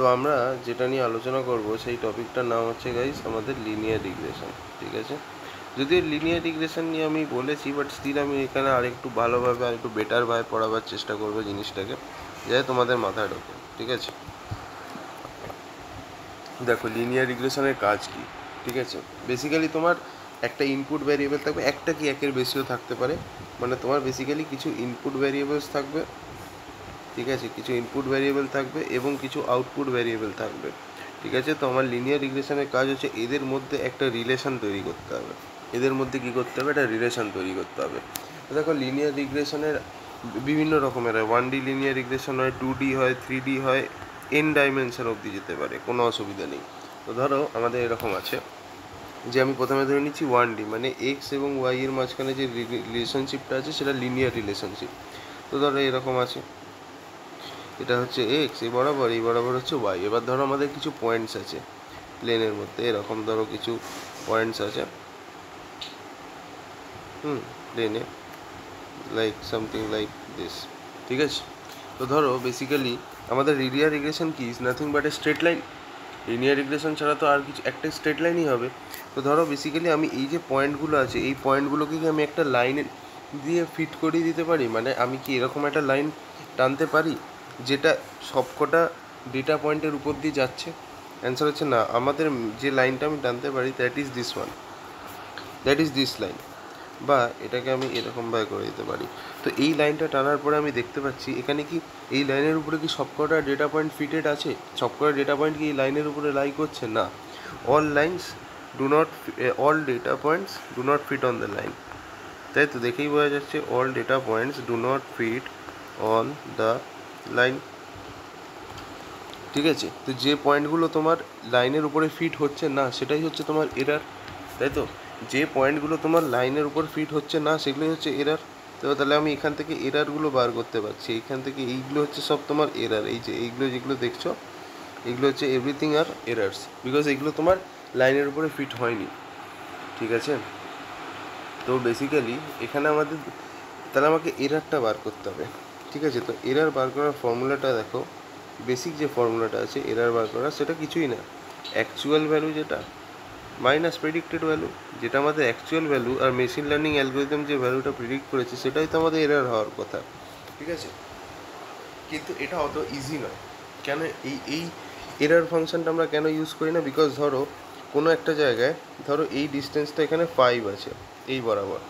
তো আমরা যেটা নিয়ে আলোচনা করব সেই টপিকটার নাম হচ্ছে গাইস আমাদের লিনিয়ার রিগ্রেশন। ঠিক আছে, যদিও লিনিয়ার রিগ্রেশন নিয়ে আমি বলেছি, বাট স্টিল আমি এখানে আরেকটু ভালোভাবে আরেকটু বেটারভাবে পড়াবার চেষ্টা করবো জিনিসটাকে, যাতে তোমাদের মাথায় ঢোকে। ঠিক আছে, দেখো লিনিয়ার রিগ্রেশনের কাজ কি। ঠিক আছে, বেসিক্যালি তোমার একটা ইনপুট ভ্যারিয়েবল থাকবে, একটা কি একের বেশিও থাকতে পারে, মানে তোমার বেসিক্যালি কিছু ইনপুট ভ্যারিয়েবলস থাকবে। ঠিক আছে, কিছু ইনপুট ভ্যারিয়েবল থাকবে এবং কিছু আউটপুট ভ্যারিয়েবল থাকবে। ঠিক আছে, তো আমার লিনিয়ার রিগ্রেশনের কাজ হচ্ছে এদের মধ্যে একটা রিলেশন তৈরি করতে হবে। এদের মধ্যে কী করতে হবে, একটা রিলেশন তৈরি করতে হবে। দেখো লিনিয়ার রিগ্রেশনের বিভিন্ন রকমের হয়। 1D লিনিয়ার রিগ্রেশন হয়, 2D হয়, 3D হয়, n ডাইমেনশন অবধি যেতে পারে, কোনো অসুবিধা নেই। তো ধরো আমাদের এরকম আছে যে আমি প্রথমে ধরে নিচ্ছি 1D, মানে এক্স এবং ওয়াই এর মাঝখানে যে রিলেশনশিপটা আছে সেটা লিনিয়ার রিলেশনশিপ। তো ধরো এরকম আছে, এটা হচ্ছে এক্স, এই বরাবর হচ্ছে ওয়াই। এবার ধরো আমাদের কিছু পয়েন্টস আছে প্লেনের মধ্যে, এরকম ধরো কিছু পয়েন্টস আছে প্লেনে, লাইক সামথিং লাইক দিস। ঠিক আছে, তো ধরো বেসিক্যালি আমাদের লিনিয়ার রিগ্রেশন কি is nothing but A straight line. Linear regression ছাড়া তো আর কিছু, একটা স্ট্রেট লাইনই হবে। তো ধরো বেসিক্যালি আমি এই যে পয়েন্টগুলো আছে, এই পয়েন্টগুলোকে কি আমি একটা লাইনে দিয়ে ফিট করিয়ে দিতে পারি? মানে আমি কি এরকম একটা লাইন টানতে পারি যেটা সবকটা ডেটা পয়েন্টের উপর দিয়ে যাচ্ছে? অ্যান্সার হচ্ছে না। আমাদের যে লাইনটা আমি টানতে পারি that is this one, that is this line, বা এটাকে আমি এরকমভাবে করে দিতে পারি। তো এই লাইনটা টানার পরে আমি দেখতে পাচ্ছি এখানে কি এই লাইনের উপরে কি সবকটা ডেটা পয়েন্ট ফিটেড আছে? সবকটা ডেটা পয়েন্ট কি এই লাইনের উপরে লাই করছে? না। All lines do not, all data points do not fit on the line. তাই তো দেখেই বোঝা যাচ্ছে all data points do not fit on the line. ঠিক আছে, তো যে পয়েন্টগুলো তোমার লাইনের উপরে ফিট হচ্ছে না সেটাই হচ্ছে তোমার এরার, তাই তো? যে পয়েন্টগুলো তোমার লাইনের উপর ফিট হচ্ছে না সেগুলোই হচ্ছে এরার। তো তাহলে আমি এখান থেকে এরারগুলো বার করতে পারছি। এখান থেকে এইগুলো হচ্ছে সব তোমার এরার। এই যে এইগুলো যেগুলো দেখছো এগুলো হচ্ছে এভরিথিং আর এরার্স, বিকজ এগুলো তোমার লাইনের উপরে ফিট হয়নি। ঠিক আছে, তো বেসিক্যালি এখানে আমাদের তাহলে আমাকে এরারটা বার করতে হবে। ঠিক আছে, তো এরার বার করার ফর্মুলাটা দেখো, বেসিক যে ফর্মুলাটা আছে এরার বার করা, সেটা কিছুই না, অ্যাকচুয়াল ভ্যালু যেটা মাইনাস প্রেডিক্টেড ভ্যালু। যেটা আমাদের অ্যাকচুয়াল ভ্যালু আর মেশিন লার্নিং অ্যালগোরিদম যে ভ্যালুটা প্রেডিক্ট করেছে সেটাই তো আমাদের এরার হওয়ার কথা। ঠিক আছে, কিন্তু এটা অত ইজি নয়। কেন এই এরার ফাংশনটা আমরা কেন ইউজ করি না? বিকজ ধরো কোনো একটা জায়গায়, ধরো এই ডিস্টেন্সটা এখানে 5 আছে এই বরাবর,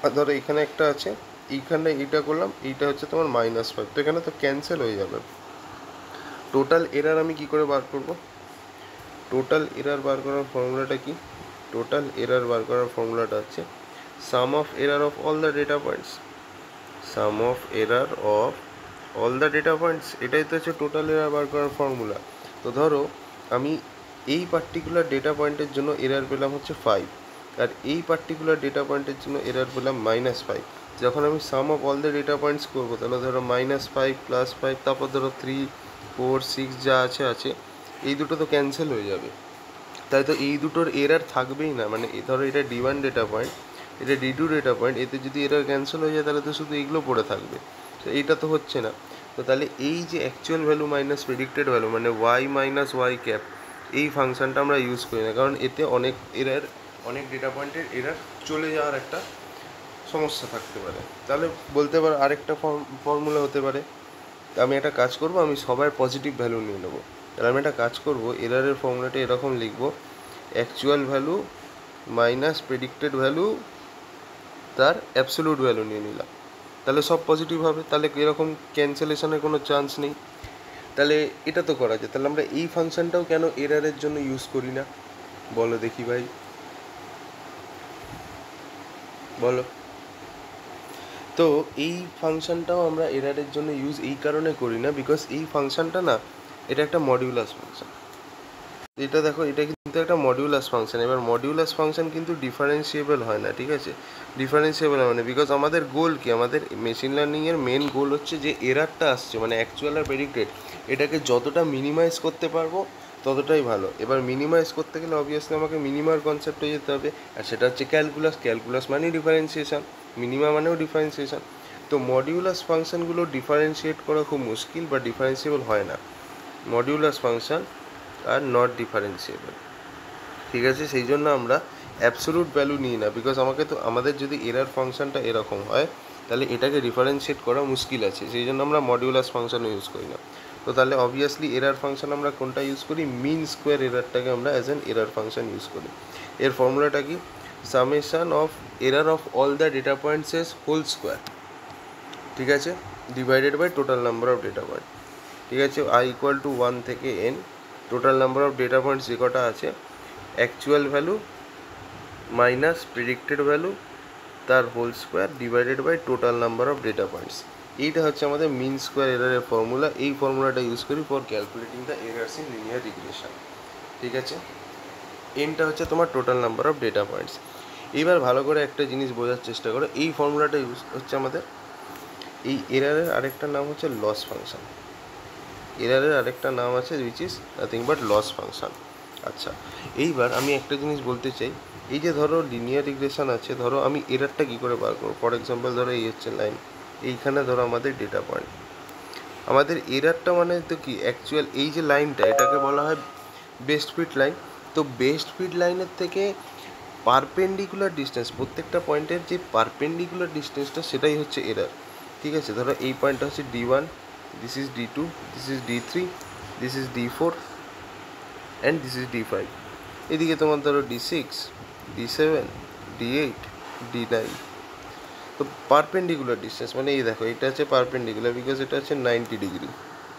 আর ধরো এখানে একটা আছে, এইখানে এইটা করলাম, এইটা হচ্ছে তোমার -5, তো এখানে তো ক্যান্সেল হয়ে যাবে। টোটাল এরার আমি কি করে বার করব? টোটাল এরার বার করার ফর্মুলাটা কি? টোটাল এরার বার করার ফর্মুলাটা হচ্ছে sum of error of all the data points, sum of error of all the data points, এটাই তো হচ্ছে টোটাল এরার বার করার ফর্মুলা। তো ধরো আমি এই পার্টিকুলার ডেটা পয়েন্টের জন্য এরার পেলাম হচ্ছে 5, আর এই পার্টিকুলার ডেটা পয়েন্টের জন্য এরার পেলাম -5। যখন আমি sum of all the data points করবো, তাহলে ধরো -5 +5, তারপর ধরো 3 4 6 যা আছে এই দুটো তো ক্যান্সেল হয়ে যাবে, তাই তো এই দুটোর এরার থাকবেই না। মানে ধরো এটা D1 ডেটা পয়েন্ট, এটা D2 ডেটা পয়েন্ট, এতে যদি এরার ক্যান্সেল হয়ে যায় তাহলে তো শুধু এইগুলো পড়ে থাকবে। তো এইটা তো হচ্ছে না। তো তাহলে এই যে actual value minus predicted value, মানে y - y ক্যাপ, এই ফাংশনটা আমরা ইউজ করি না, কারণ এতে অনেক ডেটা পয়েন্টের এরার চলে যাওয়ার একটা সমস্যা থাকতে পারে। তাহলে বলতে পারো আরেকটা ফর্মুলা হতে পারে, আমি একটা কাজ করব, আমি সবার পজিটিভ ভ্যালু নিয়ে নেবো। তাহলে আমি একটা কাজ করব, এরারের ফর্মুলাটা এরকম লিখবো, actual value minus predicted value তার অ্যাবসোলিউট ভ্যালু নিয়ে নিলাম, তাহলে সব পজিটিভ হবে, তাহলে এরকম ক্যান্সেলেশনের কোনো চান্স নেই। তাহলে এটা তো করা যায়। তাহলে আমরা এই ফাংশনটাও কেন এরারের জন্য ইউজ করি না বলো দেখি ভাই, বলো। তো এই ফাংশনটাও আমরা এরারের জন্য ইউজ এই কারণে করি না, বিকজ এই ফাংশনটা না, এটা একটা মডিউলাস ফাংশন। এটা দেখো, এটা কিন্তু একটা মডিউলাস ফাংশন। এবার মডিউলাস ফাংশন কিন্তু ডিফারেন্সিয়েবল হয় না। ঠিক আছে, ডিফারেন্সিয়েবল হয় না বিকজ আমাদের গোল কি, আমাদের মেশিন লার্নিংয়ের মেন গোল হচ্ছে যে এরারটা আসছে, মানে অ্যাকচুয়াল আর প্রেডিক্টেড, এটাকে যতটা মিনিমাইজ করতে পারবো ততটাই ভালো। এবার মিনিমাইজ করতে গেলে অবভিয়াসলি আমাকে মিনিমার কনসেপ্টে যেতে হবে, আর সেটা হচ্ছে ক্যালকুলাস। ক্যালকুলাস মানেই ডিফারেন্সিয়েশন, মিনিমা মানেও ডিফারেন্সিয়েশন। তো মডিউলাস ফাংশনগুলো ডিফারেন্সিয়েট করা খুব মুশকিল বা ডিফারেন্সিয়েবল হয় না। Modulus function are not differentiable. ঠিক আছে, সেই জন্য আমরা অ্যাবসোলুট ভ্যালু নিই না, বিকজ আমাদের যদি এরার ফাংশনটা এরকম হয় তাহলে এটাকে ডিফারেন্সিয়েট করা মুশকিল আছে, সেই জন্য আমরা মডিউলাস ফাংশন ইউজ করি না। তো তাহলে অবভিয়াসলি এরার ফাংশন আমরা কোনটা ইউজ করি? মিন স্কোয়ার এরারটাকে আমরা as an error function use করি। এর ফর্মুলাটা কি? Summation of error of all the data পয়েন্টসেস হোল স্কোয়ার, ঠিক আছে, divided by total number of data point. ঠিক আছে, আই ইকুয়াল টু 1 থেকে n, total number of data points যে কটা আছে, actual value minus predicted value তার whole square divided by total number of data points. এইটা হচ্ছে আমাদের মিন স্কোয়ার এরারের ফর্মুলা। এই ফর্মুলাটা ইউজ করি for calculating the errors in linear regression. ঠিক আছে, এনটা হচ্ছে তোমার total number of data points. এইবার ভালো করে একটা জিনিস বোঝার চেষ্টা করো, এই ফর্মুলাটা ইউজ হচ্ছে আমাদের, এই এরারের আরেকটা নাম হচ্ছে লস ফাংশন। এরারের আরেকটা নাম আছে which is nothing but loss function. আচ্ছা, এইবার আমি একটা জিনিস বলতে চাই, এই যে ধরো লিনিয়ার রিগ্রেশন আছে, ধরো আমি এরারটা কী করে বার করবো? ফর এক্সাম্পল ধরো এই হচ্ছে লাইন, এইখানে ধরো আমাদের ডেটা পয়েন্ট, আমাদের এরারটা মানে তো কি অ্যাকচুয়াল এই যে লাইনটা, এটাকে বলা হয় বেস্ট ফিট লাইন। তো বেস্ট ফিট লাইনের থেকে পারপেন্ডিকুলার ডিস্টেন্স, প্রত্যেকটা পয়েন্টের যে পারপেন্ডিকুলার ডিস্টেন্সটা সেটাই হচ্ছে এরার। ঠিক আছে, ধরো এই পয়েন্টটা হচ্ছে D1, this is D2, this is D3, this is D4 and this is D5। এদিকে তোমার ধরো D6, D7, D8, D9। তো পারপেন্ডিকুলার ডিস্টেন্স মানে এই দেখো, এটা হচ্ছে পারপেন্ডিকুলার বিকজ এটা হচ্ছে 90 degree,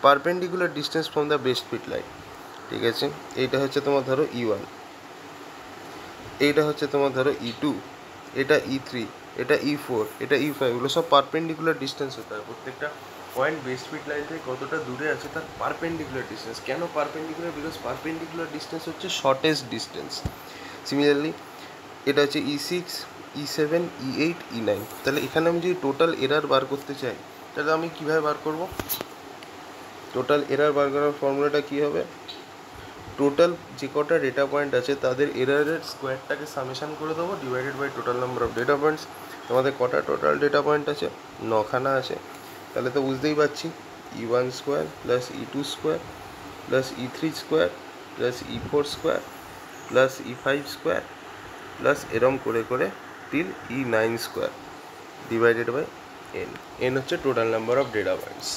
perpendicular distance from the best fit line. ঠিক আছে, এইটা হচ্ছে তোমার ধরো E1, এইটা হচ্ছে তোমার ধরো E2, এটা E3, এটা E4, এটা E5, এগুলো সব পারপেন্ডিকুলার ডিস্টেন্স হতে হয়। প্রত্যেকটা পয়েন্ট বেস্ট ফিট লাইন থেকে কতটা দূরে আছে তার পারপেন্ডিকুলার ডিস্টেন্স। কেন পারপেন্ডিকুলার? বিকজ পারপেন্ডিকুলার ডিস্টেন্স হচ্ছে শর্টেস্ট ডিস্টেন্স। সিমিলারলি এটা হচ্ছে E6, E7, E8, E9। তাহলে এখানে আমি যদি টোটাল এরার বার করতে চাই তাহলে আমি কীভাবে বার করব? টোটাল এরার বার করার ফর্মুলাটা কী হবে? টোটাল যে কটা ডেটা পয়েন্ট আছে তাদের এরারের স্কোয়ারটাকে সামেশান করে দেবো divided by total number of data points. তোমাদের কটা টোটাল ডেটা পয়েন্ট আছে? 9খানা আছে। তাহলে তো বুঝতেই পারছি E1 square plus E2 square plus E3 square plus E4 square plus E5 square plus এরম করে করে till E9 square divided by n। n হচ্ছে total number of data points.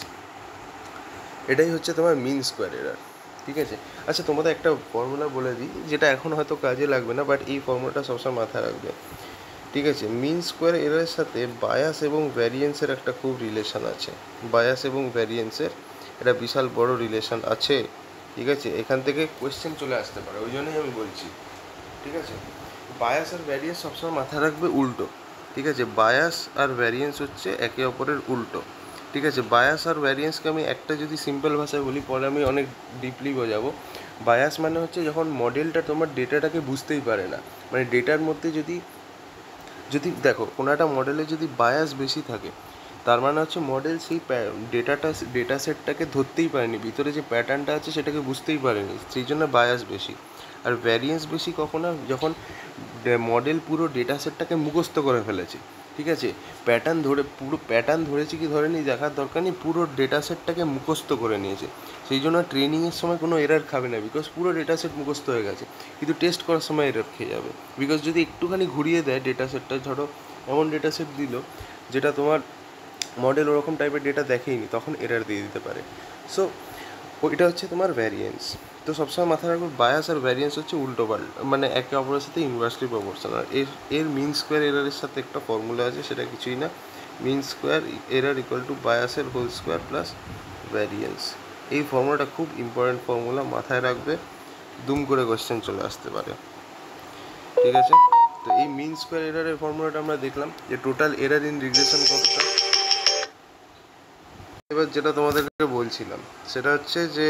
এটাই হচ্ছে তোমার মিন স্কোয়ার এরার। ঠিক আছে, আচ্ছা তোমাদের একটা ফর্মুলা বলে দিই, যেটা এখন হয়তো কাজে লাগবে না, বাট এই ফর্মুলাটা সবসময় মাথায় রাখবে। ঠিক আছে, মিন স্কোয়ার এরারের সাথে বায়াস এবং ভ্যারিয়েন্সের একটা খুব রিলেশন আছে। বায়াস এবং ভ্যারিয়েন্সের একটা বিশাল বড় রিলেশন আছে। ঠিক আছে, এখান থেকে কোয়েশ্চেন চলে আসতে পারে, ওই জন্যই আমি বলছি। ঠিক আছে, বায়াস আর ভ্যারিয়েন্স সবসময় মাথায় রাখবে উল্টো। ঠিক আছে, বায়াস আর ভ্যারিয়েন্স হচ্ছে একে অপরের উল্টো। ঠিক আছে, বায়াস আর ভ্যারিয়েন্সকে আমি একটা যদি সিম্পল ভাষায় বলি, পরে আমি অনেক ডিপলি বোঝাবো। বায়াস মানে হচ্ছে যখন মডেলটা তোমার ডেটাটাকে বুঝতেই পারে না, মানে ডেটার মধ্যে যদি দেখো কোনো একটা মডেলে যদি বায়াস বেশি থাকে, তার মানে হচ্ছে মডেল সেই ডেটা সেটটাকে ধরতেই পারেনি, ভিতরে যে প্যাটার্নটা আছে সেটাকে বুঝতেই পারেনি, সেই জন্য বায়াস বেশি। আর ভ্যারিয়েন্স বেশি কখন? যখন মডেল পুরো ডেটা সেটটাকে মুখস্থ করে ফেলেছে। ঠিক আছে, পুরো প্যাটার্ন ধরেছে কি ধরেনি দেখার দরকার নেই, পুরো ডেটা সেটটাকে মুখস্থ করে নিয়েছে, সেই জন্য ট্রেনিংয়ের সময় কোনো এরার খাবে না, বিকজ পুরো ডেটা সেট মুখস্থ হয়ে গেছে। কিন্তু টেস্ট করার সময় এরার খেয়ে যাবে, বিকজ যদি একটুখানি ঘুরিয়ে দেয় ডেটা সেটটা, ধরো এমন ডেটা সেট দিল যেটা তোমার মডেল ওরকম টাইপের ডেটা দেখেইনি, তখন এরার দিয়ে দিতে পারে। সো ওইটা হচ্ছে তোমার ভ্যারিয়েন্স। তো সবসময় মাথায় রাখবো বায়াস আর ভ্যারিয়েন্স হচ্ছে উল্টো মানে একে অপরের সাথে ইনভার্সলি প্রপোর্শনাল। এর মিন স্কোয়ার এরারের সাথে একটা ফর্মুলা আছে, সেটা কিছুই না, mean square error equal to বায়াসের হোল স্কোয়ার প্লাস ভ্যারিয়েন্স। এই ফর্মুলাটা খুব ইম্পর্টেন্ট ফর্মুলা, মাথায় রাখবে, দুম করে কোয়েশ্চেন চলে আসতে পারে। ঠিক আছে, তো এই মিন স্কোয়ার এরারের ফর্মুলাটা আমরা দেখলাম যে টোটাল এরার ইন রিগ্রেশন কতটা। এবার যেটা তোমাদেরকে বলছিলাম সেটা হচ্ছে যে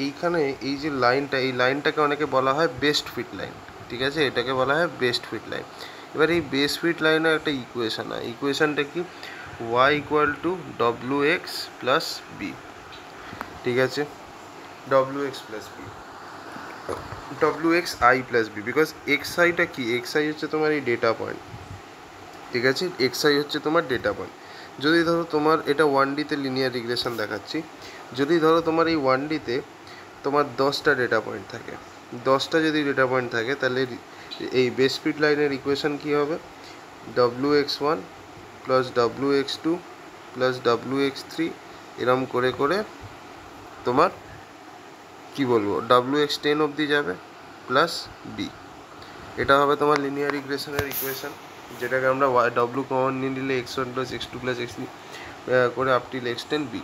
এইখানে এই যে লাইনটা, এই লাইনটাকে অনেকে বলা হয় বেস্ট ফিট লাইন। ঠিক আছে, এটাকে বলা হয় বেস্ট ফিট লাইন। এবার এই বেস্ট ফিট লাইনের একটা ইকুয়েশন হয়, ইকুয়েশনটা কি? y equal to WX plus B. ঠিক আছে, WX plus B, WX I plus B, because X আইটা কি? এক্স আই হচ্ছে তোমার এই ডেটা পয়েন্ট। ঠিক আছে, এক্স আই হচ্ছে তোমার ডেটা পয়েন্ট। যদি ধরো তোমার এটা 1Dতে লিনিয়ার রিগ্রেশন দেখাচ্ছি, যদি ধরো তোমার এই 1Dতে তোমার 10টা ডেটা পয়েন্ট থাকে, 10টা যদি ডেটা পয়েন্ট থাকে তাহলে এই বেস ফিট লাইনের ইকুয়েশন কী হবে, wx1 plus wx2 plus wx3 এরম করে করে তোমার কি বলবো wx10 অবধি যাবে প্লাস বি। এটা হবে তোমার লিনিয়ার রিগ্রেশনের ইকুয়েশন, যেটাকে আমরা w কমন নিয়ে নিলে x1 plus x2 plus x3 করে আপ টিল x10 বি।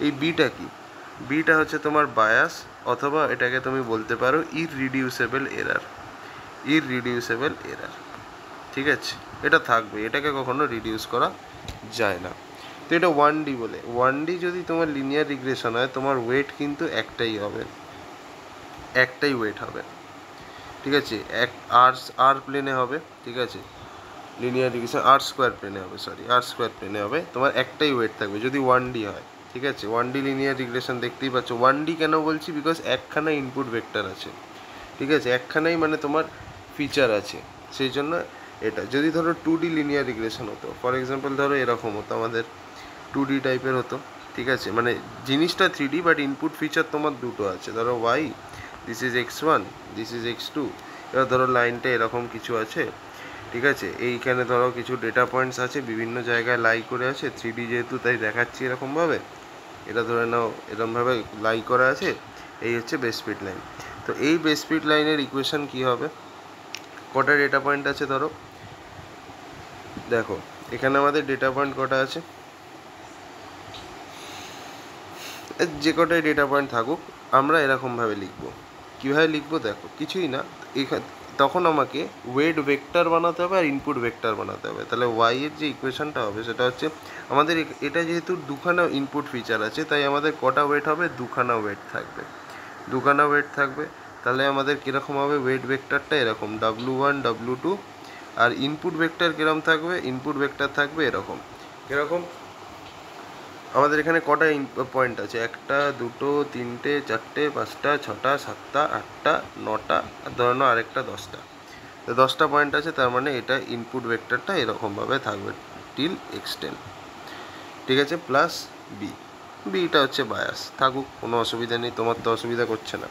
এই বিটা কি, বিটা হচ্ছে তোমার বায়াস, অথবা এটাকে তুমি বলতে পারো ইররিডিউসেবল এরার, ইররিডিউসেবল এরার। ঠিক আছে, এটা থাকবে, এটাকে কখনো রিডিউস করা যায় না। তো এটা 1D বলে, 1D যদি তোমার লিনিয়ার রিগ্রেশন হয় তোমার ওয়েট কিন্তু একটাই হবে, একটাই ওয়েট হবে। ঠিক আছে, আর প্লেনে হবে। ঠিক আছে, লিনিয়ার রিগ্রেশন আর স্কোয়ার প্লেনে হবে, সরি আর স্কোয়ার প্লেনে হবে, তোমার একটাই ওয়েট থাকবে যদি 1D হয়। ঠিক আছে, 1D লিনিয়ার রিগ্রেশন দেখতেই পাচ্ছ। 1D কেন বলছি, বিকজ একখানা ইনপুট ভেক্টর আছে। ঠিক আছে, একখানাই মানে তোমার ফিচার আছে, সেই জন্য এটা। যদি ধরো 2D লিনিয়ার রিগ্রেশন হতো, ফর এক্সাম্পল ধরো এরকম হতো, আমাদের 2D টাইপের হতো। ঠিক আছে, মানে জিনিসটা 3D বাট ইনপুট ফিচার তোমার দুটো আছে, ধরো y, this is x1, this is x2। এবার ধরো লাইনটা এরকম কিছু আছে। ঠিক আছে, এইখানে ধরো কিছু ডেটা পয়েন্টস আছে, বিভিন্ন জায়গায় লাই করে আছে, 3D যেহেতু তাই দেখাচ্ছি এরকমভাবে। এটা ধরে নাও এরকমভাবে লাই করা আছে, এই হচ্ছে বেস ফিট লাইন। তো এই বেস ফিট লাইনের ইকুয়েশন কি হবে, কটা ডেটা পয়েন্ট আছে ধরো, দেখো এখানে আমাদের ডেটা পয়েন্ট কটা আছে, যে কটাই ডেটা পয়েন্ট থাকুক আমরা এরকমভাবে লিখবো। কীভাবে লিখবো দেখো, কিছুই না, তখন আমাকে ওয়েট ভেক্টর বানাতে হবে আর ইনপুট ভেক্টর বানাতে হবে। তাহলে ওয়াই এর যে ইকুয়েশনটা হবে সেটা হচ্ছে, আমাদের এটা যেহেতু দুখানা ইনপুট ফিচার আছে তাই আমাদের কটা ওয়েট হবে, দুখানা ওয়েট থাকবে, দুখানা ওয়েট থাকবে। তাহলে আমাদের কীরকম হবে ওয়েট ভেক্টরটা, এরকম w1 w2, আর ইনপুট ভেক্টর কীরকম থাকবে, ইনপুট ভেক্টর থাকবে এরকম। কীরকম, আমাদের এখানে কটা পয়েন্ট আছে, 1 2 3 4 5 6 7 8 9টা, আর ধরো আরেকটা 10টা, তো 10টা পয়েন্ট আছে। তার মানে এটা ইনপুট ভেক্টরটা এরকমভাবে থাকবে টিল x10। ঠিক আছে, প্লাস বি, বিটা হচ্ছে বায়াস, থাকুক কোনো অসুবিধা নেই, তোমার তো অসুবিধা করছে না।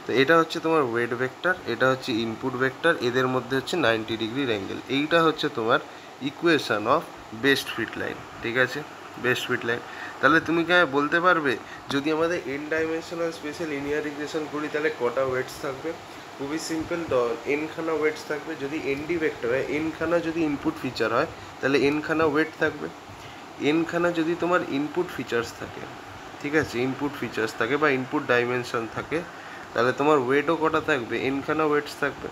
তো এটা হচ্ছে তোমার ওয়েট ভেক্টর, এটা হচ্ছে ইনপুট ভেক্টর, এদের মধ্যে হচ্ছে 90 ডিগ্রির অ্যাঙ্গেল। এইটা হচ্ছে তোমার equation of best fit line. ঠিক আছে, বেস্ট ফিট লাইন। তাহলে তুমি কি বলতে পারবে যদি আমাদের এন ডাইমেনশনাল স্পেসে লিনিয়ার রিগ্রেশন করি তাহলে কটা ওয়েটস থাকবে? খুবই সিম্পল, এনখানা ওয়েটস থাকবে। যদি এনডি ভেক্টর হয়, এনখানা যদি ইনপুট ফিচার হয় তাহলে এনখানা ওয়েট থাকবে। এনখানা যদি তোমার ইনপুট ফিচার্স থাকে, ঠিক আছে, ইনপুট ফিচার্স থাকে বা ইনপুট ডাইমেনশন থাকে, তাহলে তোমার ওয়েটও কটা থাকবে, এনখানা ওয়েটস থাকবে।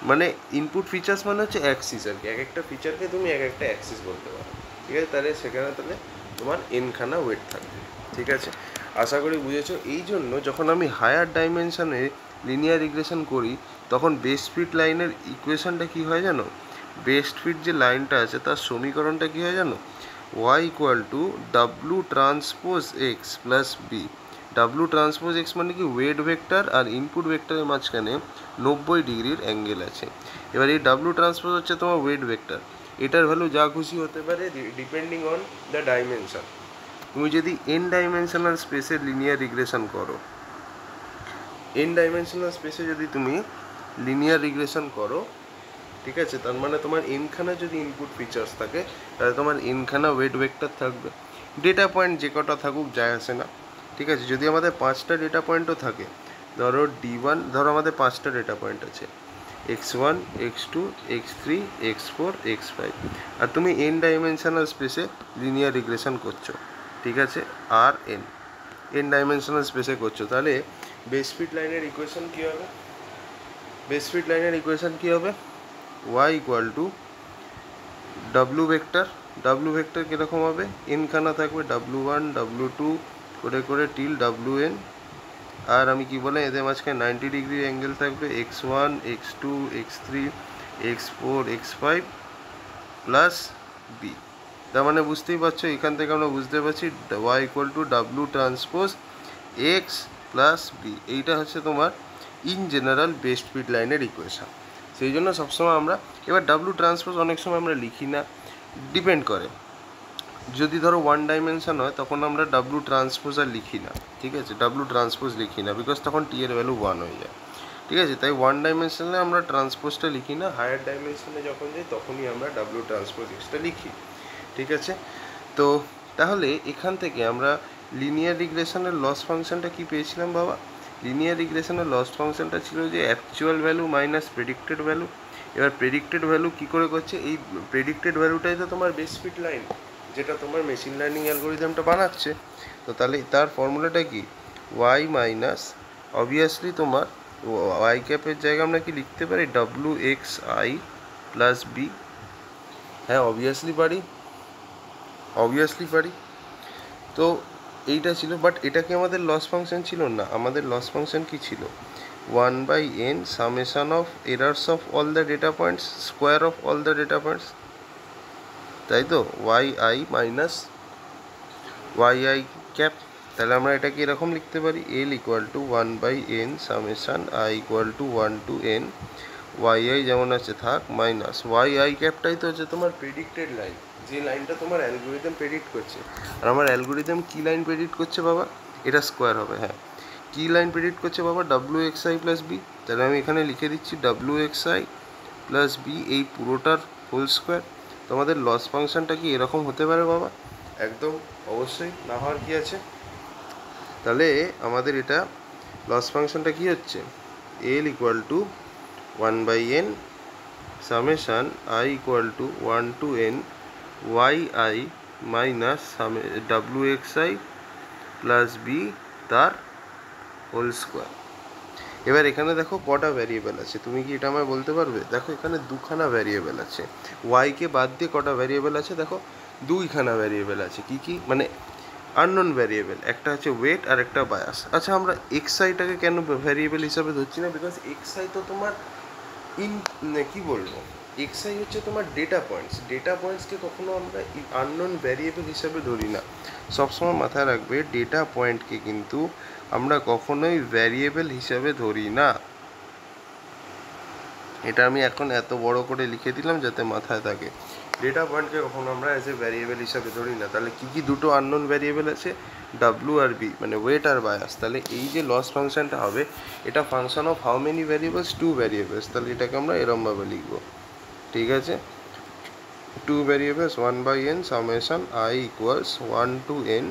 মানে ইনপুট ফিচার্স মানে হচ্ছে অ্যাক্সিস আর কি, এক একটা ফিচারকে তুমি এক একটা অ্যাক্সিস বলতে পারো। ঠিক আছে, তাহলে সেখানে তাহলে তোমার এনখানা ওয়েট থাকবে। ঠিক আছে, আশা করি বুঝেছো। এই জন্য যখন আমি হায়ার ডাইমেনশনে লিনিয়ার রিগ্রেশন করি তখন বেস্ট ফিট লাইনের ইকুয়েশনটা কী হয় জানো, বেস্ট ফিট যে লাইনটা আছে তার সমীকরণটা কী হয় জানো, y equal to W transpose X plus B. W transpose X মানে কি, ওয়েট ভেক্টর আর ইনপুট ভেক্টরের মাঝখানে 90 ডিগ্রির অ্যাঙ্গেল আছে। এবার এই ডাব্লু ট্রান্সপোজ হচ্ছে তোমার ওয়েট ভেক্টর, এটার ভ্যালু যা খুশি হতে পারে ডিপেন্ডিং অন দ্য ডাইমেনশন। তুমি যদি এন ডাইমেনশনাল স্পেসে লিনিয়ার রিগ্রেশন করো, এন ডাইমেনশনাল স্পেসে যদি তুমি লিনিয়ার রিগ্রেশন করো, ঠিক আছে, তার মানে তোমার এনখানা যদি ইনপুট ফিচার্স থাকে তাহলে তোমার এনখানা ওয়েট ভেক্টর থাকবে। ডেটা পয়েন্ট যে কটা থাকুক যায় আসে না। ঠিক আছে, যদি আমাদের 5টা ডেটা পয়েন্টও থাকে, ধরো d1, ধরো আমাদের 5টা ডেটা পয়েন্ট আছে, x1 x2 x3 x4 x5, আর তুমি এন ডাইমেনশনাল স্পেসে লিনিয়ার রিগ্রেশন করছো। ঠিক আছে, আর এন ডাইমেনশনাল স্পেসে করছো, তাহলে বেস্ট ফিট লাইনের ইকুয়েশন কী হবে, বেস্ট ফিট লাইনের ইকুয়েশন কী হবে, y equal to W vector, W vector কীরকম হবে, এনখানা থাকবে w1 w2 করে করে টিল wn, আর আমি কি বলে এদের মাঝখানে 90 ডিগ্রি অ্যাঙ্গেল থাকবে, x1 x2 x3 x4 x5 plus B. তার মানে বুঝতেই পারছো, এখান থেকে আমরা বুঝতে পারছি y equal to W transpose X plus B. এইটা হচ্ছে তোমার ইন জেনারেল বেস্ট ফিট লাইনের ইকুয়েশন। সেই জন্য সবসময় আমরা, এবার ডাব্লু ট্রান্সপোজ অনেক সময় আমরা লিখি না, ডিপেন্ড করে। যদি ধরো ওয়ান ডাইমেনশন হয় তখন আমরা ডাব্লু ট্রান্সপোজ আর লিখি না, ঠিক আছে, ডাব্লু ট্রান্সপোজ লিখি না, বিকজ তখন টি এর ভ্যালু 1 হয়ে যায়, ঠিক আছে। তাই ওয়ান ডাইমেনশনে আমরা ট্রান্সপোজটা লিখি না, হায়ার ডাইমেনশনে যখন যাই তখনই আমরা ডাব্লু ট্রান্সপোজ এক্সটা লিখি, ঠিক আছে। তো তাহলে এখান থেকে আমরা লিনিয়ার রিগ্রেশনের লস ফাংশনটা কি পেয়েছিলাম বাবা? লিনিয়ার রিগ্রেশনের লস ফাংশনটা ছিল যে actual value minus predicted value. এবার প্রেডিক্টেড ভ্যালু কী করে করছে? এই প্রেডিক্টেড ভ্যালুটাই তো তোমার বেস ফিট লাইন, যেটা তোমার মেশিন লার্নিং অ্যালগোরিদমটা বানাচ্ছে। তো তাহলে তার ফর্মুলাটা কি? ওয়াই মাইনাস, অবভিয়াসলি তোমার ওয়াই ক্যাপের জায়গায় আমরা কি লিখতে পারি? W x I plus B. হ্যাঁ, অবভিয়াসলি পারি। তো এইটা ছিল, বাট এটা কি আমাদের লস ফাংশন ছিল? না, আমাদের লস ফাংশন কি ছিল? 1/n summation of errors of all the data points square of all the data points, তাই তো, y i minus y i cap. তাহলে আমরা এটাকে এরকম লিখতে পারি, l equal to 1/n summation I equal to 1 to n y i যেমন আছে থাক, মাইনাস ওয়াই আই ক্যাপটাই তো হচ্ছে তোমার প্রেডিক্টেড লাইন, যে লাইনটা তোমার অ্যালগোরিদম প্রেডিক্ট করছে। আর আমার অ্যালগোরিদম কী লাইন প্রেডিক্ট করছে বাবা? এটা স্কোয়ার হবে, হ্যাঁ। কী লাইন প্রেডিক্ট করছে বাবা? W x I plus B. তাহলে আমি এখানে লিখে দিচ্ছি W x I plus B, এই পুরোটার হোল স্কোয়ার। তোমাদের লস ফাংশনটা কি এরকম হতে পারে বাবা? একদম অবশ্যই, না হওয়ার কি আছে? তাহলে আমাদের এটা লস ফাংশনটা কি হচ্ছে? L equal to 1/n summation I equal to 1 to n y i minus ডাব্লু এক্স আই প্লাস বি তার হোল স্কোয়ার। এবার এখানে দেখো কটা ভ্যারিয়েবল আছে, তুমি কি এটা আমায় বলতে পারবে? দেখো এখানে দুখানা ভ্যারিয়েবল আছে, ওয়াইকে বাদ দিয়ে কটা ভ্যারিয়েবল আছে? দেখো দুইখানা ভ্যারিয়েবল আছে। কি কি? মানে আননোন ভ্যারিয়েবল, একটা হচ্ছে ওয়েট আর একটা বায়াস। আচ্ছা, আমরা এক্স আইটাকে কেন ভ্যারিয়েবল হিসাবে ধরছি না? বিকজ এক্স আই তো তোমার কি বলবো, এক্স আই হচ্ছে তোমার ডেটা পয়েন্টসকে কখনো আমরা আননোন ভ্যারিয়েবল হিসাবে ধরি না। সবসময় মাথায় রাখবে, ডেটা পয়েন্টকে কিন্তু আমরা কখনোই ভ্যারিয়েবল হিসাবে ধরি না। এটা আমি এখন এত বড় করে লিখে দিলাম যাতে মাথায় থাকে। ডেটা পয়েন্টকে কখনো আমরা অ্যাজ এ ভ্যারিয়েবল হিসাবে ধরি না। তাহলে কী কী দুটো আননোন ভ্যারিয়েবল আছে? ডাব্লু আর বি, মানে ওয়েট আর বায়াস। তাহলে এই যে লস ফাংশনটা হবে, এটা function of how many variables? 2 variables. তাহলে এটাকে আমরা এরমভাবে লিখবো, ঠিক আছে। 2 variables 1/n summation i equals 1 to n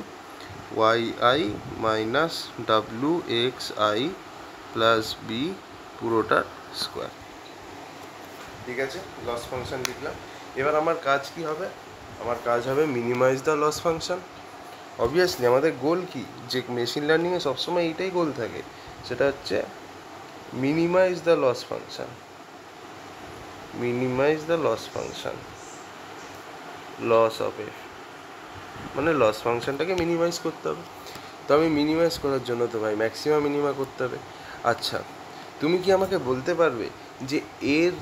y i minus ডাব্লু এক্স আই প্লাস বি পুরোটার স্কোয়ার, ঠিক আছে। লস ফাংশন লিখলাম। এবার আমার কাজ কি হবে? আমার কাজ হবে minimize the loss function. Obviously আমাদের গোল কি? যে মেশিন লার্নিংয়ে সবসময় এইটাই গোল থাকে, সেটা হচ্ছে minimize the loss function. Loss of F, মানে লস ফাংশনটাকে মিনিমাইজ করতে হবে। তো আমি মিনিমাইজ করার জন্য তো ভাই ম্যাক্সিমাম মিনিমা করতে হবে। আচ্ছা, তুমি কি আমাকে বলতে পারবে যে এর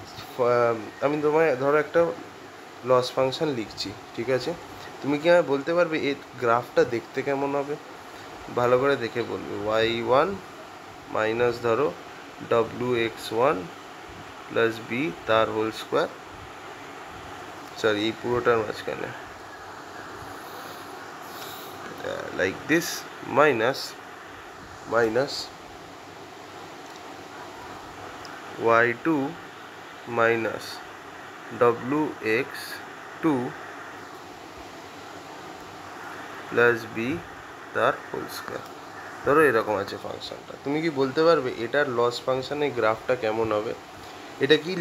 আমি তোমায় ধরো একটা লস ফাংশন লিখছি, ঠিক আছে, তুমি কি আমায় বলতে পারবে এর গ্রাফটা দেখতে কেমন হবে? ভালো করে দেখে বলবে। y1 মাইনাস ধরো wx1 প্লাস বি তার হোল স্কোয়ার, সরি এই পুরোটার মাঝখানে, like this, minus y2 minus wx2 plus B তার হোল স্কোয়ার। ধরো এরকম আছে ফাংশনটা। তুমি কি বলতে পারবে এটার লস ফাংশনের গ্রাফটা কেমন হবে? এটা কি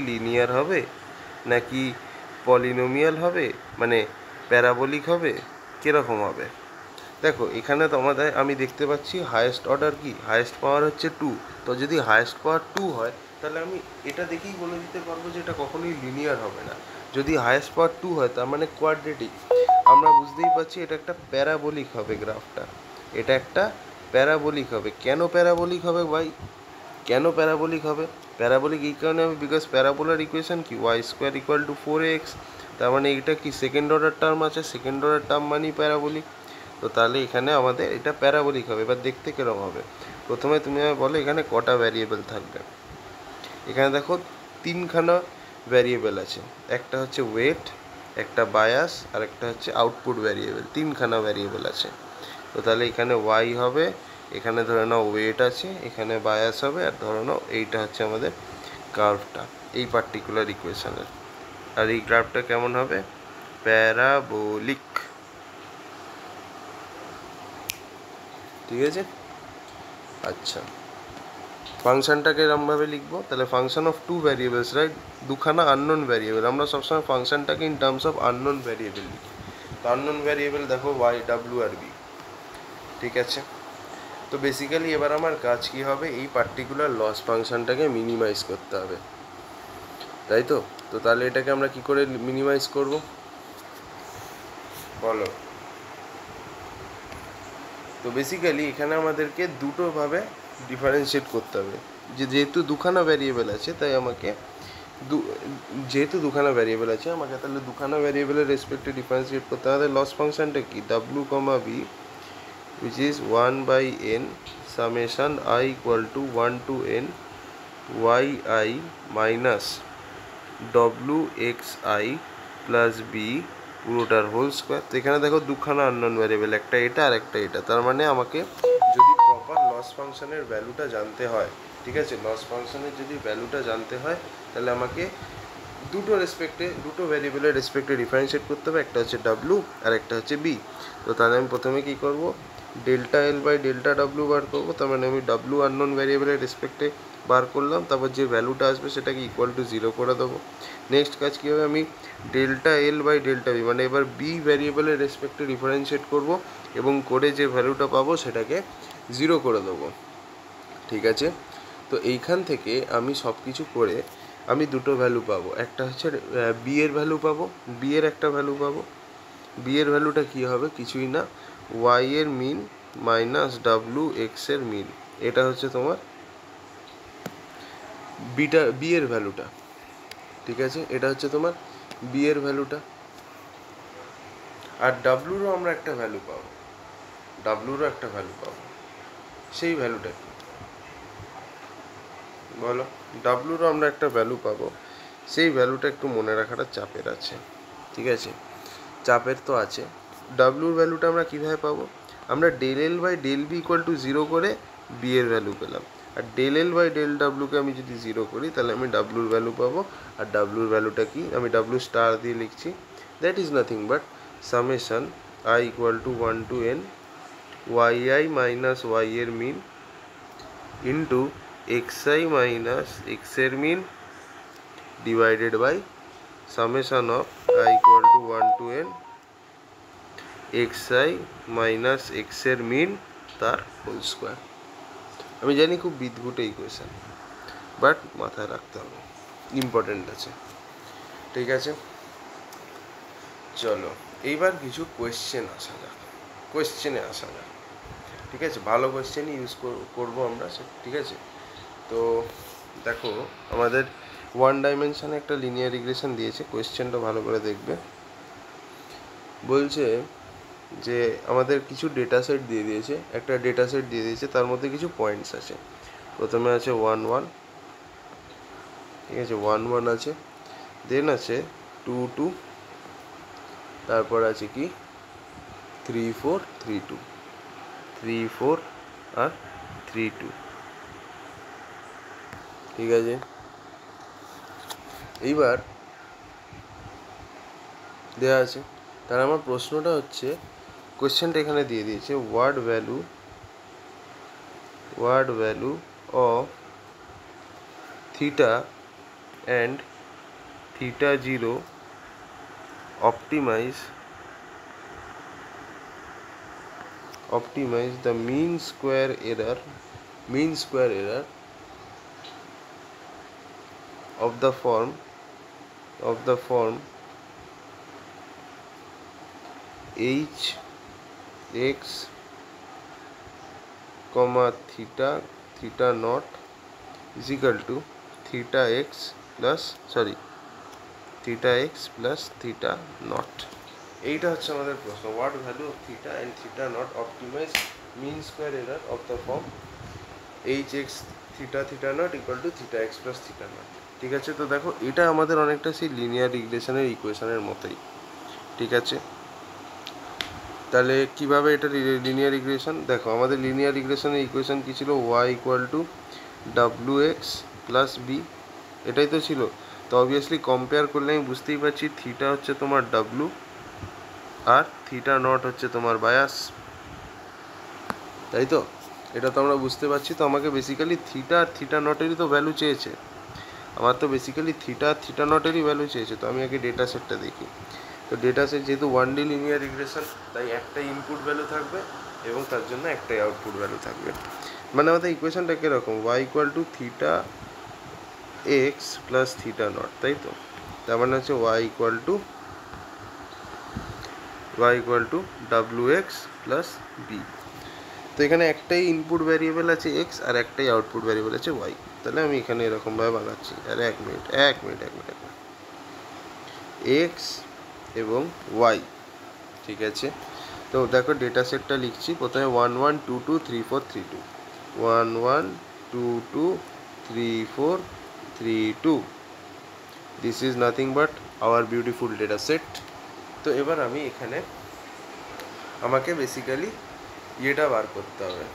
লিনিয়ার হবে নাকি পলিনোমিয়াল হবে, মানে প্যারাবোলিক হবে, কীরকম হবে? দেখো এখানে তোমাদের আমি দেখতে পাচ্ছি হায়েস্ট অর্ডার কি, হায়েস্ট পাওয়ার হচ্ছে 2। তো যদি হায়েস্ট পাওয়ার 2 হয়, তাহলে আমি এটা দেখেই বলে দিতে পারবো যে এটা কখনোই লিনিয়ার হবে না। যদি হায়েস্ট পাওয়ার 2 হয়, তার মানে কোয়াড্রেটিক। আমরা বুঝতেই পারছি এটা একটা প্যারাবোলিক হবে গ্রাফটা, এটা একটা প্যারাবোলিক হবে। কেন প্যারাবোলিক হবে ভাই? কেন প্যারাবোলিক হবে? প্যারাবোলিক এই কারণে হবে, বিকজ প্যারাবোলার ইকুয়েশন কি, y² = 4x। তার মানে এটা কি সেকেন্ড অর্ডার টার্ম আছে, সেকেন্ড অর্ডার টার্ম মানেই প্যারাবোলিক। তো তাহলে এখানে আমাদের এটা প্যারাবোলিক হবে। এবার দেখতে কিরকম হবে? প্রথমে তুমি আমায় বলো এখানে কটা ভ্যারিয়েবল থাকবে। এখানে দেখো 3খানা ভ্যারিয়েবল আছে। একটা হচ্ছে ওয়েট, একটা বায়াস, আর একটা হচ্ছে আউটপুট ভ্যারিয়েবল, তিনখানা ভ্যারিয়েবল আছে। তো তাহলে এখানে ওয়াই হবে, এখানে ধরে নাও ওয়েট আছে, এখানে বায়াস হবে, আর ধরে নাও এইটা হচ্ছে আমাদের কার্ভটা এই পার্টিকুলার ইকুয়েশনের। আর এই গ্রাফটা কেমন হবে? প্যারাবোলিক। ঠিক আছে? আচ্ছা, ফাংশনটাকে এরমভাবে লিখবো, তাহলে function of two variables, right? দুখানা আননোন ভ্যারিয়েবল, আমরা সবসময় ফাংশনটাকে in terms of unknown variable লিখি। তো আননোন ভ্যারিয়েবল দেখো ওয়াই, ডাব্লিউ আর বি। ঠিক আছে, তো বেসিক্যালি এবার আমার কাজ কী হবে? এই পার্টিকুলার লস ফাংশনটাকে মিনিমাইজ করতে হবে, তাই তো? তো তাহলে এটাকে আমরা কি করে মিনিমাইজ করব বলো? তো বেসিক্যালি এখানে আমাদেরকে দুটোভাবে ডিফারেন্সিয়েট করতে হবে। যেহেতু দুখানা ভ্যারিয়েবল আছে, তাই আমাকে যেহেতু দুখানা ভ্যারিয়েবল আছে আমাকে তাহলে দুখানা ভ্যারিয়েবলের রেসপেক্টে ডিফারেন্সিয়েট করতে হবে। লস ফাংশনটা কি? W comma B which is 1 by n summation I equal to 1 to n yi minus wxi plus b পুরোটার হোল স্কোয়ার। তো এখানে দেখো দুখানা আননোন ভ্যারিয়েবল, একটা এটা আর একটা এটা। তার মানে আমাকে যদি প্রপার লস ফাংশনের ভ্যালুটা জানতে হয়, ঠিক আছে, লস ফাংশনের যদি ভ্যালুটা জানতে হয়, তাহলে আমাকে দুটো ভ্যারিয়েবলের রেসপেক্টে ডিফারেন্সিয়েট করতে হবে। একটা হচ্ছে ডাব্লু আর একটা হচ্ছে বি। তো তাহলে আমি প্রথমে কী করব? ডেল্টা এল বাই ডেল্টা ডাব্লু বার করবো। তার মানে আমি ডাব্লু আননোন ভ্যারিয়েবলের রেসপেক্টে বার করলাম, তারপর যে ভ্যালুটা আসবে সেটাকে ইকুয়াল টু 0 করে দেবো। নেক্সট কাজ কী হবে? আমি delta L by delta B, মানে এবার বি ভ্যারিয়েবলের রেসপেক্টে ডিফারেন্সিয়েট করব এবং করে যে ভ্যালুটা পাবো সেটাকে 0 করে দেবো। ঠিক আছে, তো এইখান থেকে আমি সব কিছু করে আমি দুটো ভ্যালু পাবো। একটা হচ্ছে বি এর ভ্যালু পাবো, বি এর একটা ভ্যালু পাবো। বি এর ভ্যালুটা কী হবে? কিছুই না, ওয়াই এর মিন মাইনাস ডাব্লু এক্স এর মিন। এটা হচ্ছে তোমার বি এর ভ্যালুটা। ঠিক আছে, এটা হচ্ছে তোমার বি এর ভ্যালুটা। আর ডাব্লুরও আমরা একটা ভ্যালু পাবো, ডাব্লুরও একটা ভ্যালু পাবো। সেই ভ্যালুটা কি বলো? ডাব্লুরও আমরা একটা ভ্যালু পাবো, সেই ভ্যালুটা একটু মনে রাখাটা চাপের আছে। ঠিক আছে, চাপের তো আছে। ডাব্লুর ভ্যালুটা আমরা কীভাবে পাবো? আমরা del L by del B equal to 0 করে বি এর ভ্যালু পেলাম। আর ডেল এল বাই ডেল ডাব্লুকে আমি যদি 0 করি, তাহলে আমি ডাব্লুর ভ্যালু পাবো। আর ডাব্লুর ভ্যালুটা কি? আমি ডাব্লু স্টার দিয়ে লিখছি, that is nothing but summation I equal to 1 to n y i minus y এর mean into xi minus x এর mean divided by summation of i equal to 1 to n xi minus x এর mean তার whole square. আমি জানি খুব বিদঘুট এই question, but মাথায় রাখতে হবে, ইম্পর্টেন্ট আছে। ঠিক আছে, চলো এইবার কিছু কোয়েশ্চেনে আসা যাক। ঠিক আছে, ভালো কোয়েশ্চেনই ইউজ করবো আমরা। ঠিক আছে, তো দেখো আমাদের ওয়ান ডাইমেনশনে একটা লিনিয়ার রিগ্রেশন দিয়েছে, কোয়েশ্চেনটা ভালো করে দেখবে। বলছে যে আমাদের কিছু ডেটা সেট দিয়ে দিয়েছে, একটা ডেটা সেট দিয়ে দিয়েছে, তার মধ্যে কিছু পয়েন্টস আছে। প্রথমে আছে 1 1, ঠিক আছে, 1 1 আছে, দেন আছে 2 2, তারপর আছে কি 3 4 3 2, 3 4 আর 3 2। ঠিক আছে, এইবার দেওয়া আছে। তার আমার প্রশ্নটা হচ্ছে, কোয়েশ্চেনটা এখানে দিয়ে দিয়েছে, what value of theta and theta 0 optimize the mean square error of the form h x comma theta naught is equal to theta x plus theta naught। এইটা হচ্ছে আমাদের প্রশ্ন, what value of theta and theta nought optimise mean square error of the form H X theta nought equal to theta X plus theta nought. ঠিক আছে, তো দেখো এটা আমাদের অনেকটা সেই লিনিয়ার রিগ্রেশনের ইকুয়েশনের মতোই। ঠিক আছে, তাহলে কিভাবে এটা লিনিয়ার ইকুয়েশন? দেখো আমাদের লিনিয়ার ইকুয়েশনের ইকুয়েশন কি ছিল? y equal to W X plus B, এটাই তো ছিল। তো অবভিয়াসলি কম্পেয়ার করলে আমি বুঝতেই পারছি থিটা হচ্ছে তোমার ডাব্লু আর থিটা নট হচ্ছে তোমার বায়াস, তাই তো? এটা তো আমরা বুঝতে পারছি। তো আমাকে বেসিক্যালি থিটা আর থিটা নটেরই তো ভ্যালু চেয়েছে, আমার তো বেসিক্যালি থিটা আর থিটা নটেরই ভ্যালু চেয়েছে। তো আমি আগে ডেটা সেটটা দেখি। তো ডেটা সেট যেহেতু 1D লিনিয়ার রিগ্রেশন, তাই একটাই ইনপুট ভ্যালু থাকবে এবং তার জন্য একটাই আউটপুট ভ্যালু থাকবে। মানে আমাদের ইকুয়েশনটা কীরকম? y equal to theta X plus theta nought, তাই তো? তার মানে হচ্ছে y equal to W X plus B. তো এখানে একটাই ইনপুট ভ্যারিয়েবল আছে এক্স আর একটাই আউটপুট ভ্যারিয়েবল আছে ওয়াই। তাহলে আমি এখানে এরকমভাবে বানাচ্ছি। আর এক মিনিট এক্স এবং ওয়াই, ঠিক আছে? তো দেখো ডেটা সেটটা লিখছি। প্রথমে 1 1 2 2 3 4 3 2, 1 1 2 2 3 4 3 2, this is nothing but hour beautiful data set. তো এবার আমি এখানে আমাকে বেসিক্যালি ইয়েটা বার করতে হবে,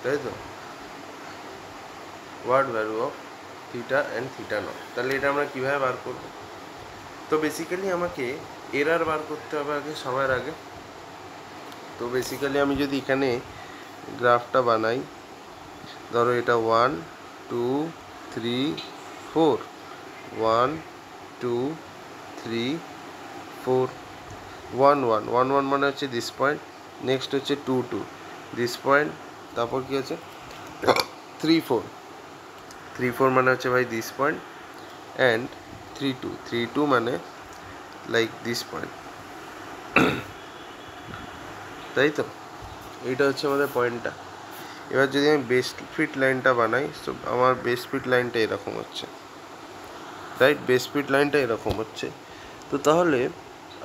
তাই তো? What value of theta and theta not. তাহলে এটা আমরা কীভাবে বার করব? তো বেসিক্যালি আমাকে এরার বার করতে হবে আগে, সবার আগে। তো বেসিক্যালি আমি যদি এখানে গ্রাফটা বানাই, ধরো এটা 1 2 3 4, 1 2 3 4, 1 1 1 1 মানে হচ্ছে দিস পয়েন্ট, নেক্সট হচ্ছে 2 2 দিস পয়েন্ট, তারপর কি আছে 3 4 3 4 মানে হচ্ছে ভাই দিস পয়েন্ট, অ্যান্ড 3 2 3 2 মানে লাইক দিস পয়েন্ট, তাই তো? এইটা হচ্ছে আমাদের পয়েন্টটা। এবার যদি আমি বেস্ট ফিট লাইনটা বানাই, তো আমার বেস্ট ফিট লাইনটা এরকম হচ্ছে, রাইট? বেস্ট ফিট লাইনটা এরকম হচ্ছে। তো তাহলে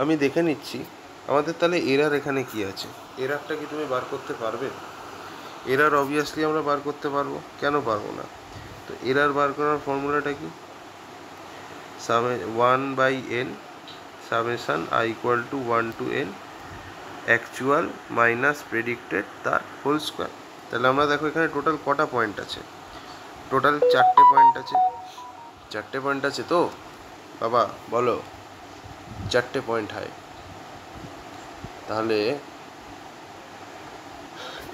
আমি দেখে নিচ্ছি আমাদের তাহলে এরার এখানে কি আছে। এরারটা কি তুমি বার করতে পারবে? এরার অবভিয়াসলি আমরা বার করতে পারবো, কেন পারবো না? তো এরার বার করার ফর্মুলাটা কি? 1/n summation i equal to 1 to n actual minus predicted তার হোল স্কোয়ার। তাহলে আমরা দেখো এখানে টোটাল কটা পয়েন্ট আছে? টোটাল 4টে পয়েন্ট আছে। 4টে পয়েন্ট আছে তো বাবা, বলো 4টে পয়েন্ট হয়। তাহলে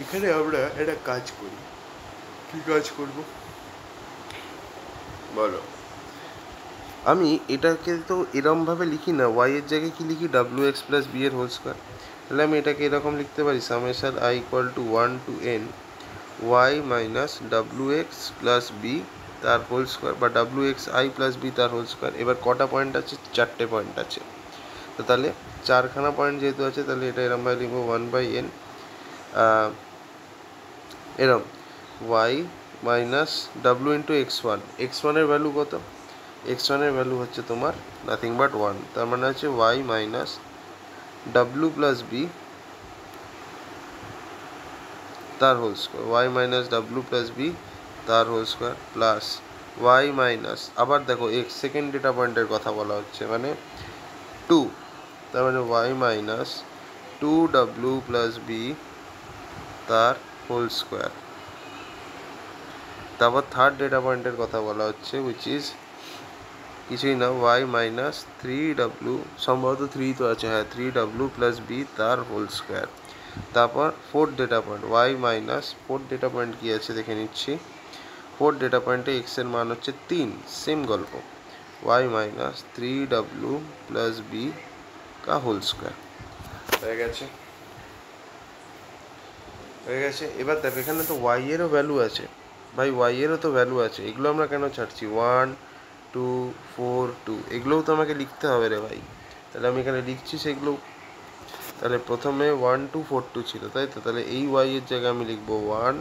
এখানে আমরা একটা কাজ করি। কি কাজ করব বলো? আমি এটাকে তো এরমভাবে লিখি না, ওয়াই এর জায়গায় কি লিখি? ডাব্লিউ এক্স প্লাস বি এর হোল স্কোয়ার। তাহলে আমি এটাকে এরকম লিখতে পারি, summation I equal to 1 to n Y minus W X plus B তার হোল স্কোয়ার, বা W X I plus B তার হোল স্কোয়ার। এবার কটা পয়েন্ট আছে? 4টে পয়েন্ট আছে। তো তাহলে 4খানা পয়েন্ট যেহেতু আছে, তাহলে এটা এরমভাবে লিখবো 1/n এরম Y minus W into x1। x1 এর ভ্যালু কত? x1 এর ভ্যালু হচ্ছে তোমার নাথিং বাট 1। তার মানে হচ্ছে ওয়াই মাইনাস ডাব্লিউ প্লাস বি তার হোল স্কোয়ার, ওয়াই মাইনাস ডাব্লিউ প্লাস বি তার whole square plus y minus, আবার দেখো সেকেন্ড ডেটা পয়েন্টের কথা বলা হচ্ছে, মানে 2। তার মানে Y minus 2w plus B তার হোল স্কোয়ার। তারপর থার্ড ডেটা পয়েন্টের কথা বলা হচ্ছে, উইচ ইজ কিছুই না, ওয়াই মাইনাস 3w, সম্ভবত 3 তো আছে, হ্যাঁ 3w প্লাস বি তার হোল স্কোয়ার। তারপর fourth data point y minus, fourth data point কী আছে দেখে নিচ্ছি। ফোর্থ ডেটা পয়েন্টে এক্সের মান হচ্ছে 3, সেম গল্প, Y minus 3w plus B কা হোল স্কোয়ার। হয়ে গেছে? এবার দেখো এখানে তো ওয়াই এরও ভ্যালু আছে, ভাই ওয়াই এরও তো ভ্যালু আছে। এগুলো আমরা কেন ছাড়ছি? 1 2 4 2, এগুলোও তো আমাকে লিখতে হবে রে ভাই। তাহলে আমি এখানে লিখছি সেগুলো। তাহলে প্রথমে 1 2 4 2 ছিল, তাই তো? তাহলে এই ওয়াই এর জায়গায় আমি লিখবো 1,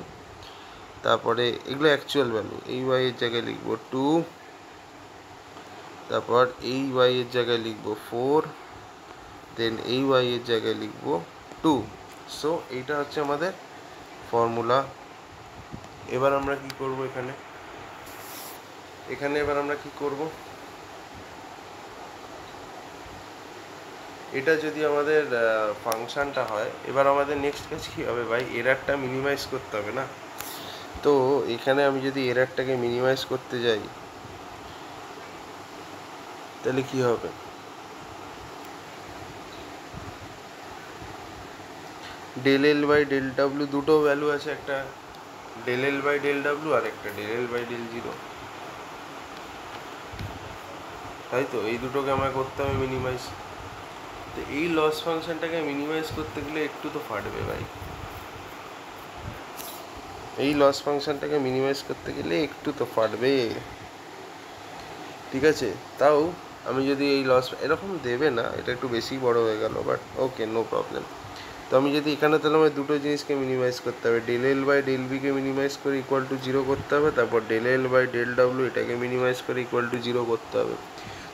তারপরে এগুলো অ্যাকচুয়াল ভ্যালু, এই ওয়াই এর জায়গায় লিখবো 2, তারপর এই ওয়াই এর জায়গায় লিখবো 4, দেন এই ওয়াই এর জায়গায় লিখবো 2। সো এইটা হচ্ছে আমাদের ফর্মুলা। এবার আমরা কি করব? এখানে এবার আমরা কি করব? এটা যদি আমাদের ফাংশানটা হয়, এবার আমাদের নেক্সট কাজ কী হবে ভাই, এরারটা মিনিমাইজ করতে হবে না। তো এখানে আমি যদি এরারটাকে মিনিমাইজ করতে যাই তাহলে কি হবে, ডেল এল বাই ডেল ডাব্লু দুটো ভ্যালু আছে, একটা ডেল এল বাই ডেল ডাব্লু আর একটা del L by del zero, তাই তো এই দুটোকে আমায় করতে হবে মিনিমাইজ। তো এই লস ফাংশনটাকে মিনিমাইজ করতে গেলে একটু তো ফাটবে ভাই, এই লস ফাংশনটাকে মিনিমাইজ করতে গেলে একটু তো ফাটবে, ঠিক আছে। তাও আমি যদি এই লস এরকম দেবে না, এটা একটু বেশি বড় হয়ে গেল, বাট ওকে নো প্রবলেম। তো আমি যদি এখানে তাহলে আমার দুটো জিনিসকে মিনিমাইজ করতে হবে, ডেল এল বাই ডেল বিকে মিনিমাইজ করে ইকুয়াল টু জিরো করতে হবে, তারপর del L by del W এটাকে মিনিমাইজ করে ইকুয়াল টু জিরো করতে হবে।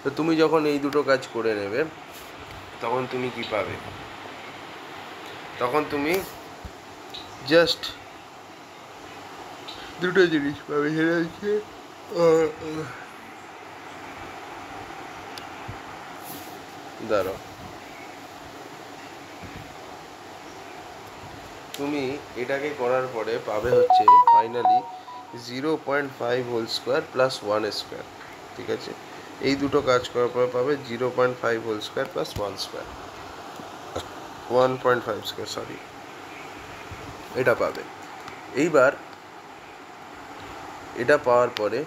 তো তুমি যখন এই দুটো কাজ করে নেবে তখন তুমি কি পাবে, তখন তুমি জাস্ট দুটো জিনিস পাবে, সেটা হচ্ছে দাঁড়াও, তুমি এটাকে করার পরে পাবে হচ্ছে finally 0.5 whole square plus 1 square, ঠিক আছে। এই দুটো কাজ করার পরে পাবে 0.5 whole square plus 1 square, 1.5 square sorry, এটা পাবে। এইবার এটা পাওয়ার পরে